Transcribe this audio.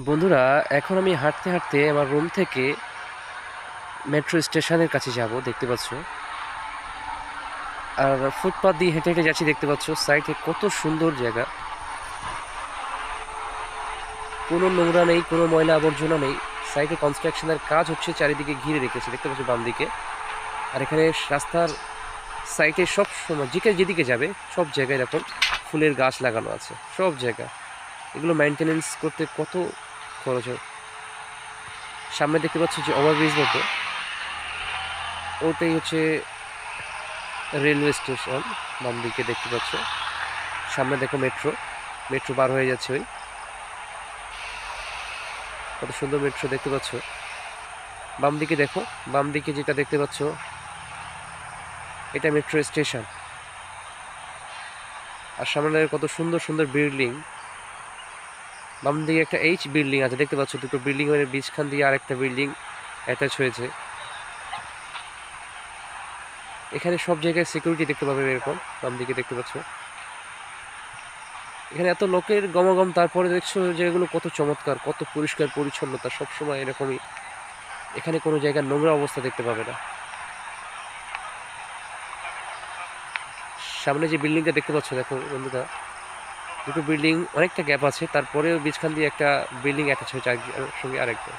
বন্ধুরা, এখন আমি হাঁটতে হাঁটতে আমার রুম থেকে মেট্রো স্টেশনের কাছে যাব, দেখতে পাচ্ছ। আর ফুটপাথ দিয়ে হেঁটে হেঁটে যাচ্ছি, দেখতে পাচ্ছ সাইডে কত সুন্দর জায়গা। কোনো নোংরা নেই, কোনো ময়লা আবর্জনা নেই। সাইডে কনস্ট্রাকশনের কাজ হচ্ছে, চারিদিকে ঘিরে রেখেছে, দেখতে পাচ্ছ বাম দিকে। আর এখানে রাস্তার সাইডে সব সময় যেদিকে যাবে সব জায়গায় এরকম ফুলের গাছ লাগানো আছে, সব জায়গা। এগুলো মেনটেনেন্স করতে কত খরচ হয়। সামনে দেখতে পাচ্ছ যে ওভারব্রিজ মতো, ওটাই হচ্ছে রেলওয়ে স্টেশন। বাম দিকে দেখতে পাচ্ছ, সামনে দেখো মেট্রো। মেট্রো পার হয়ে যাচ্ছে, ওই কত সুন্দর মেট্রো দেখতে পাচ্ছ। বাম দিকে দেখো, বাম দিকে যেটা দেখতে পাচ্ছ এটা মেট্রো স্টেশন। আর সামনে কত সুন্দর সুন্দর বিল্ডিং। বাম দিকে একটা বিল্ডিং আছে, দেখতে পাচ্ছ দুটো বিল্ডিং এর বীজখান দিয়ে আরেকটা বিল্ডিং অ্যাটাচ হয়েছে। এখানে সব জায়গায় সিকিউরিটি দেখতে পাবে এরকম। বাম দিকে দেখতে পাচ্ছ এখানে এত লোকের গমাগম, তারপরে দেখছো যে এগুলো কত চমৎকার, কত পরিষ্কার পরিচ্ছন্নতা, সবসময় এরকমই। এখানে কোনো জায়গায় নোংরা অবস্থা দেখতে পাবে না। সামনে যে বিল্ডিংটা দেখতে পাচ্ছ, দেখো বন্ধুরা, দুটো বিল্ডিং অনেকটা গ্যাপ আছে, তারপরেও বীজখান দিয়ে একটা বিল্ডিং অ্যাটাচ হয়েছে সঙ্গে আরেকটা।